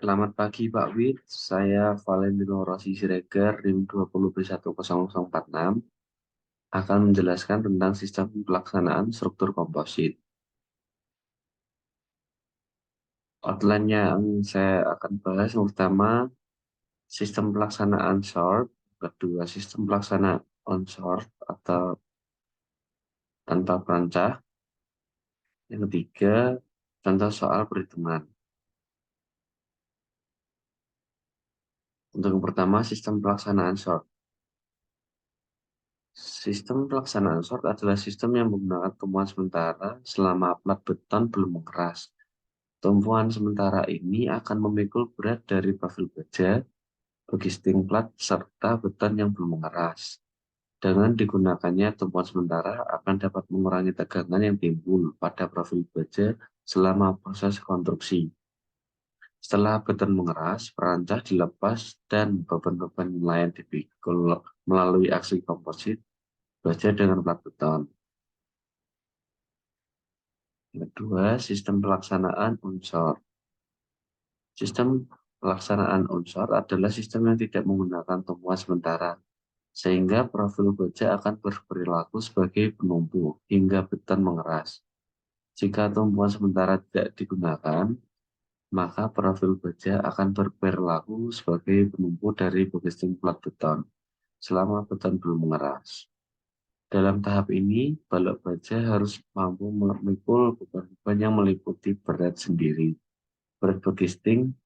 Selamat pagi Pak Wid, saya Valentino Rossi Siregar, NIM 20B10046, akan menjelaskan tentang sistem pelaksanaan struktur komposit. Outline-nya yang saya akan bahas yang pertama, sistem pelaksanaan sort, kedua sistem pelaksanaan on-sort atau tanpa perancah, yang ketiga, contoh soal perhitungan. Untuk yang pertama, sistem pelaksanaan sort. Sistem pelaksanaan sort adalah sistem yang menggunakan tumpuan sementara selama plat beton belum mengeras. Tumpuan sementara ini akan memikul berat dari profil baja, bagisting plat, serta beton yang belum mengeras. Dengan digunakannya tumpuan sementara akan dapat mengurangi tegangan yang timbul pada profil baja selama proses konstruksi. Setelah beton mengeras, perancah dilepas dan beban-beban lain dipikul melalui aksi komposit baja dengan plat beton. Kedua, sistem pelaksanaan unsur. Sistem pelaksanaan unsur adalah sistem yang tidak menggunakan tumpuan sementara, sehingga profil baja akan berperilaku sebagai penumpu hingga beton mengeras. Jika tumpuan sementara tidak digunakan, maka profil baja akan berperilaku sebagai penumpu dari bagisting plat beton selama beton belum mengeras. Dalam tahap ini, balok baja harus mampu memikul beban-beban yang meliputi berat sendiri, berat bagisting,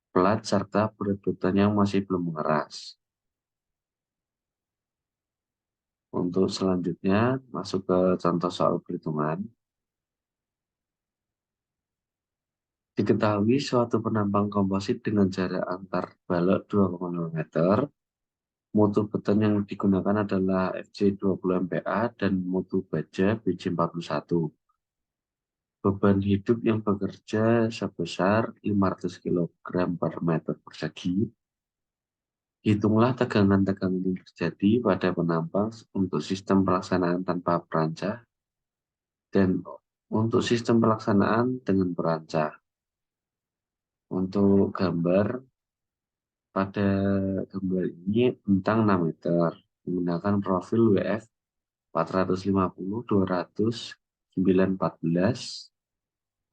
plat, serta berat beton yang masih belum mengeras. Untuk selanjutnya, masuk ke contoh soal perhitungan. Diketahui suatu penampang komposit dengan jarak antar balok 2,0 meter. Mutu beton yang digunakan adalah FC 20 MPa dan mutu baja BJ 41. Beban hidup yang bekerja sebesar 500 kg per meter persegi. Hitunglah tegangan-tegangan yang terjadi pada penampang untuk sistem pelaksanaan tanpa perancah dan untuk sistem pelaksanaan dengan perancah. Untuk gambar, pada gambar ini bentang 6 meter menggunakan profil WF 450, 200, 914.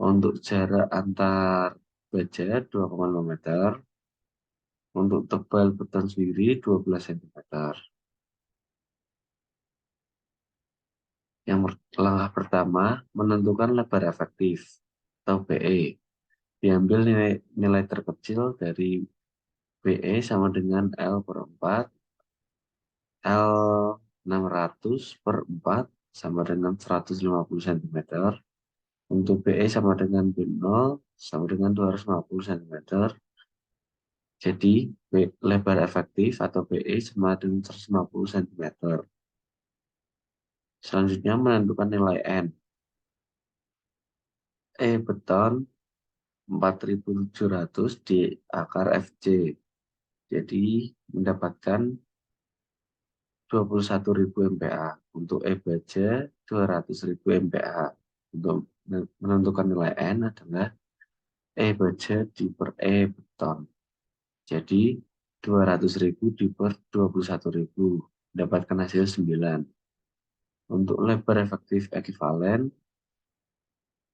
Untuk jarak antar baja 2,5 meter. Untuk tebal beton sendiri 12 cm. Langkah pertama, menentukan lebar efektif atau BE. Diambil nilai terkecil dari BE sama dengan L per 4, L 600 per 4 sama dengan 150 cm. Untuk BE sama dengan B0 sama dengan 250 cm. Jadi lebar efektif atau BE sama dengan 150 cm. Selanjutnya menentukan nilai N. Beton 4.700 di akar FC. Jadi mendapatkan 21.000 MPa. Untuk baja 200.000 MPa. Untuk menentukan nilai N adalah baja di per beton. Jadi 200.000 di per 21.000. Mendapatkan hasil 9. Untuk lebar efektif ekuivalen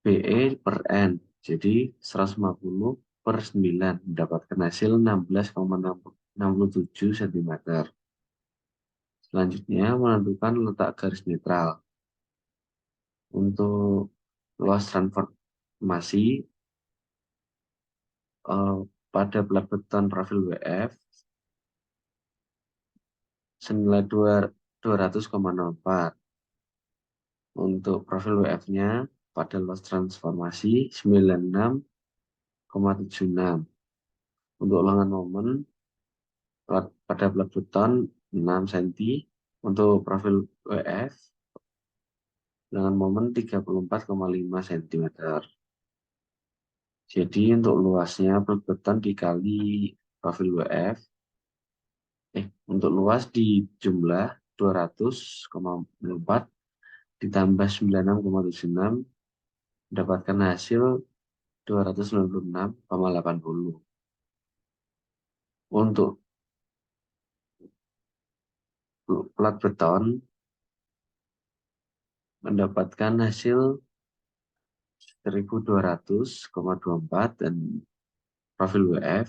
BE per N. Jadi 150 per 9 mendapatkan hasil 16,67 cm. Selanjutnya menentukan letak garis netral. Untuk luas transformasi pada plat beton profil WF senilai 200,04. Untuk profil WF-nya pada luas transformasi 96,76. Untuk ulangan momen pada plat beton 6 cm. Untuk profil WF dengan momen 34,5 cm. Jadi untuk luasnya plat beton dikali profil WF, untuk luas di jumlah 200,4 ditambah 96,76 mendapatkan hasil 296,80. Untuk plat beton mendapatkan hasil 1200,24 dan profil WF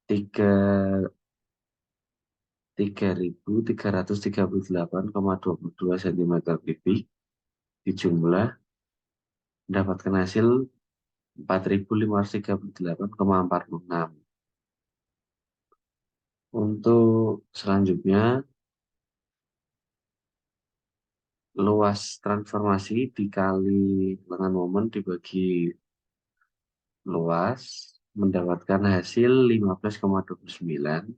3.338,22 cm kubik dijumlah mendapatkan hasil 4.538,46. Untuk selanjutnya, luas transformasi dikali lengan momen dibagi luas mendapatkan hasil 15,29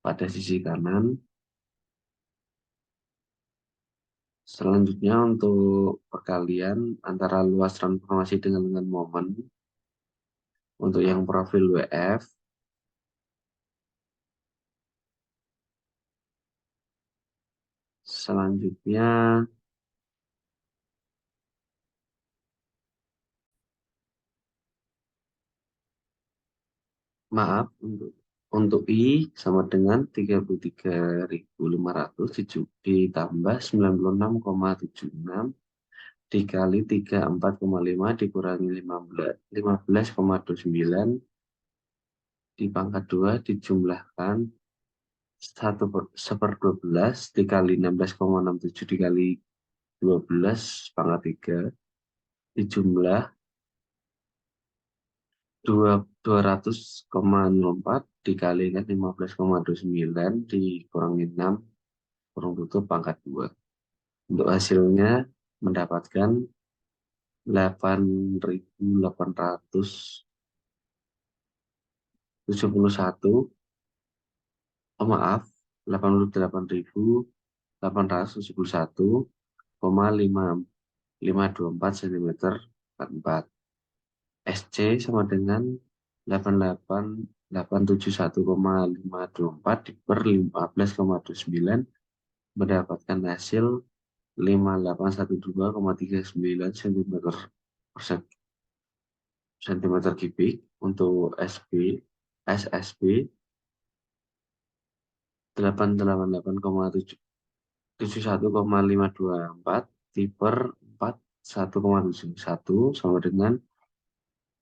pada sisi kanan. Selanjutnya untuk perkalian antara luas transformasi dengan lengan momen untuk yang profil WF selanjutnya maaf untuk I sama dengan 33.500 ditambah 96,76 dikali 34,5 dikurangi 15,29 di pangkat 2 dijumlahkan 1/12 dikali 16,67 dikali 12 pangkat 3 dijumlah 200,04 dikalikan 15,29 dikurangi 6 kurang tutup pangkat 2. Untuk hasilnya mendapatkan 8.871, maaf, 88.871,524 cm per 4. SC sama dengan 88.871,524 per 15,29 mendapatkan hasil 5812,39 cm kubik. Untuk SSB 888,771,524 per 4 1,71 sama dengan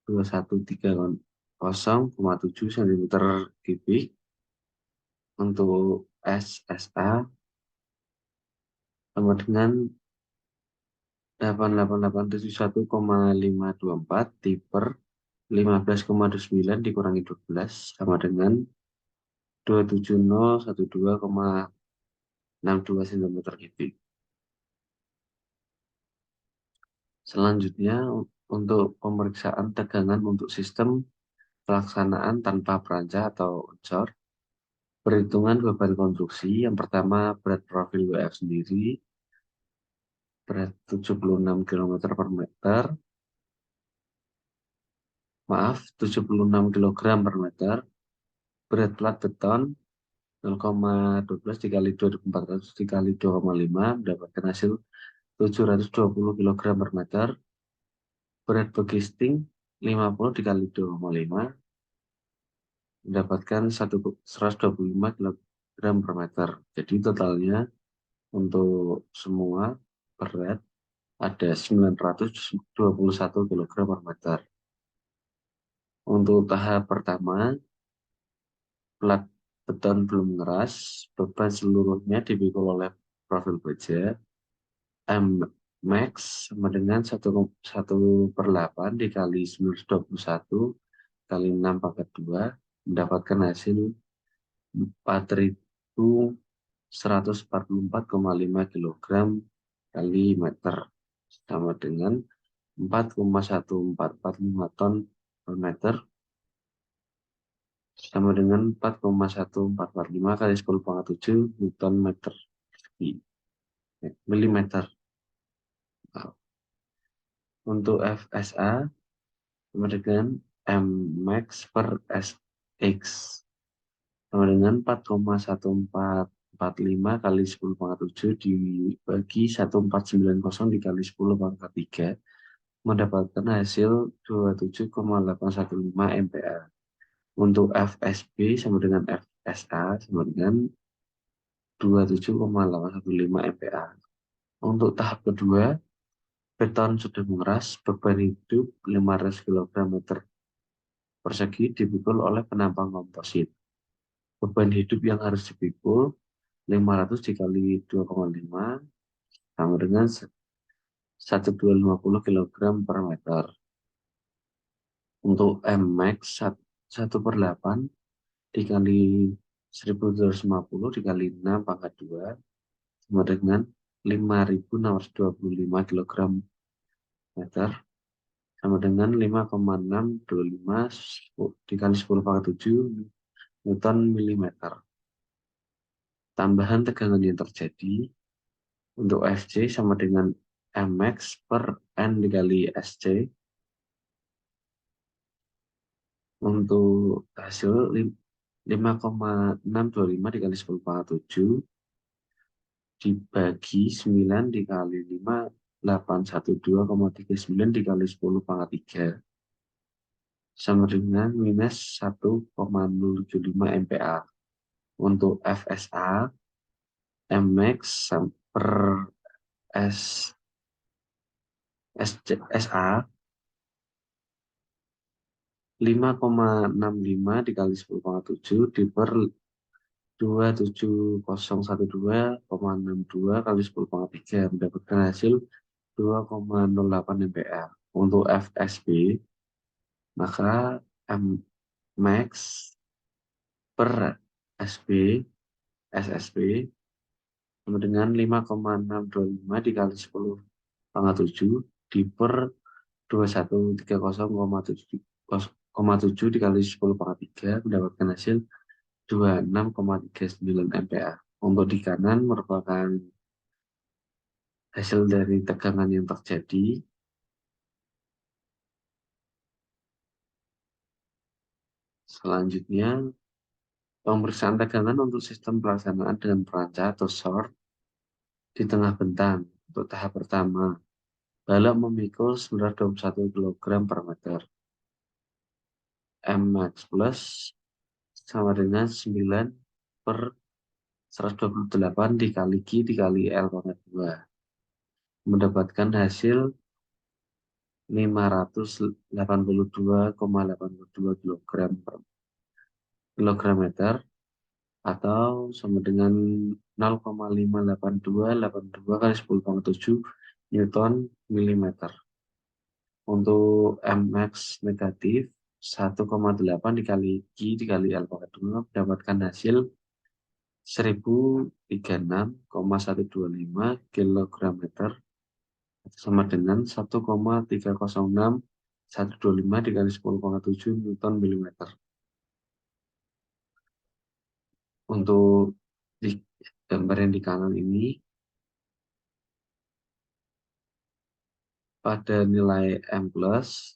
2130,7 cm kubik. Untuk SSA sama dengan 88871,524 per 15,29 dikurangi 12 sama dengan 27012,62 cm kubik. Selanjutnya untuk pemeriksaan tegangan untuk sistem pelaksanaan tanpa peranca atau unsur. Perhitungan beban konstruksi. Yang pertama berat profil WF sendiri. Berat 76 km per meter. Maaf, 76 kg per meter. Berat plat beton 0,12 dikali 2400 dikali 2,5 mendapatkan hasil 720 kg per meter. Berat begisting 50 dikali 2,5 mendapatkan 125 kg per meter. Jadi totalnya untuk semua berat ada 921 kg per meter. Untuk tahap pertama, plat beton belum ngeras, beban seluruhnya dipikul oleh profil baja. M max sama dengan 1/8 dikali 921 kali 6 pangkat 2 mendapatkan hasil 4.144,5 kg kali meter sama dengan 4,1445 ton per meter sama dengan 4,1445 kali 10⁻⁷ Newton meter milimeter. Untuk FSA sama dengan M max per SX sama dengan 4,1445 kali 10⁻⁷ dibagi 1490 dikali 10⁻³ mendapatkan hasil 27,815 MPa. Untuk FSB sama dengan FSA sama dengan 27,815 MPa. Untuk tahap kedua, beton sudah mengeras, beban hidup 500 kg meter persegi dipikul oleh penampang komposit. Beban hidup yang harus dipikul 500 dikali 2,5 sama dengan 1250 kg per meter. Untuk Mmax 1/8 dikali 1250 dikali 6 pangkat 2 sama dengan 5.625 kg meter sama dengan 5,625 dikali 10 pangkat 7 Newton milimeter. Tambahan tegangan yang terjadi untuk Fj sama dengan Mx per N dikali Sc. Untuk hasil 5,625 dikali 10 pangkat 7 dibagi 9 dikali 5, 812,39 dikali 10 pangkat 3 sama dengan minus 1,075 MPa. Untuk FSA, Mx per S, SA 5,65 dikali 10 pangkat 7 diper 27012,62 kali 10 pangkat 3 mendapatkan hasil 2,08 MPa. Untuk FSB, maka Mmax per SB, SSB sama dengan 5,625 dikali 10 pangkat 7 diper 2130,7 dikali 10 pangkat 3 mendapatkan hasil 26,39 MPa. Untuk di kanan merupakan hasil dari tegangan yang terjadi. Selanjutnya, pemeriksaan tegangan untuk sistem pelaksanaan dengan peranca atau short di tengah bentang. Untuk tahap pertama, balok memikul 921 kg per meter. Mmax plus sama dengan 9 per 128 dikali Q dikali L pangkat 2. Mendapatkan hasil 582,82 kg meter atau sama dengan 0,58282 kali 10 pangkat 7 Newton milimeter. Untuk Mmax negatif 1,8 dikali Q dikali L pangkat 2 mendapatkan hasil 1036,125 kg meter sama dengan 1,306125 dikali 10 pangkat 7 Newton milimeter. Untuk di gambar yang di kanan ini, pada nilai M plus,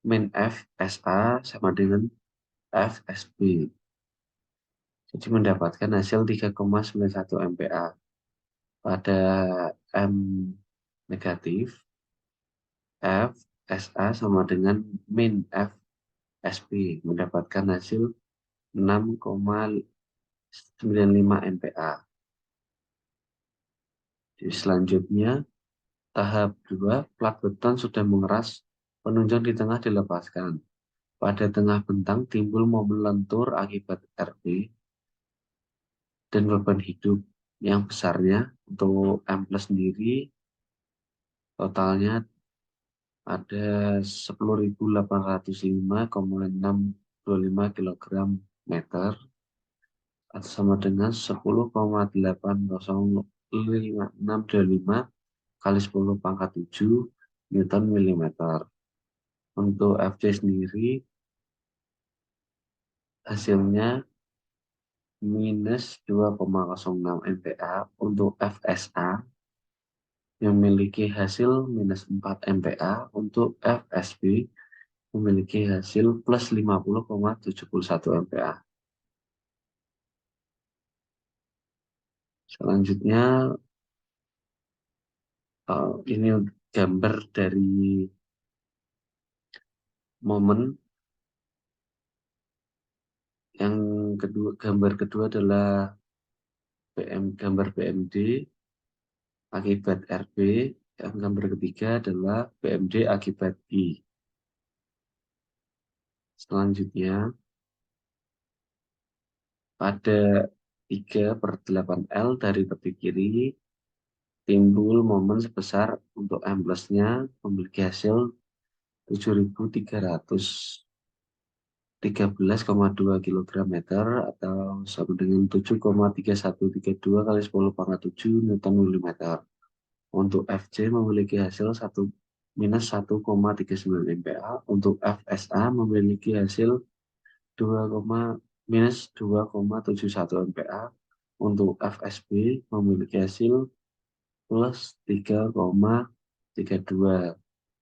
min F SA sama dengan F SB. Jadi mendapatkan hasil 3,91 MPa. Pada M negatif, F SA sama dengan min F SB. Mendapatkan hasil 6,95 MPa. Jadi selanjutnya, tahap 2, plat beton sudah mengeras, penunjang di tengah dilepaskan. Pada tengah bentang timbul momen lentur akibat RB dan beban hidup yang besarnya. Untuk M plus sendiri totalnya ada 10.805,625 kg meter atau sama dengan 10,80625 kali 10 pangkat 7 Newton milimeter. Untuk Fj sendiri hasilnya minus 2,06 MPa. Untuk FSA yang memiliki hasil minus 4 MPa. Untuk FSB memiliki hasil plus 50,71 MPa. Selanjutnya ini gambar dari momen Yang kedua, gambar kedua adalah gambar BMD akibat RB. Yang gambar ketiga adalah BMD akibat I. Selanjutnya, pada 3/8L dari tepi kiri, timbul momen sebesar untuk M plusnya memiliki hasil 7.313,2 kg meter atau sama dengan 7,3132 kali 10 pangkat 7 Newton milimeter. Untuk Fc memiliki hasil 1 minus 1,39 MPa. Untuk FSA memiliki hasil 2, minus 2,71 MPa. Untuk FSB memiliki hasil plus 3,32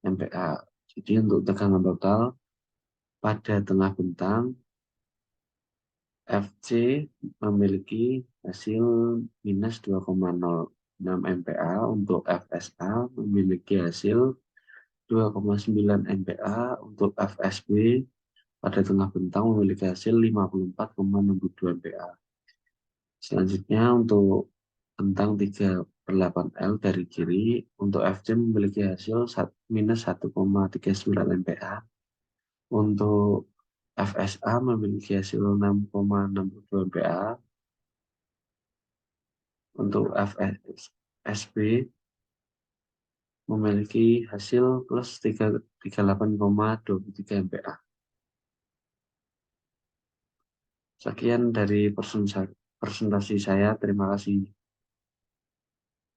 MPa. Jadi untuk tegangan total pada tengah bentang, Fc memiliki hasil minus 2,06 MPa. Untuk FSA memiliki hasil 2,9 MPa. Untuk FSB pada tengah bentang memiliki hasil 54,62 MPa. Selanjutnya untuk bentang 3/8L dari kiri, untuk Fc memiliki hasil minus 1,39 MPa. Untuk FSA memiliki hasil 6,62 MPa. Untuk FSB memiliki hasil plus 38,23 MPa. Sekian dari presentasi saya. Terima kasih.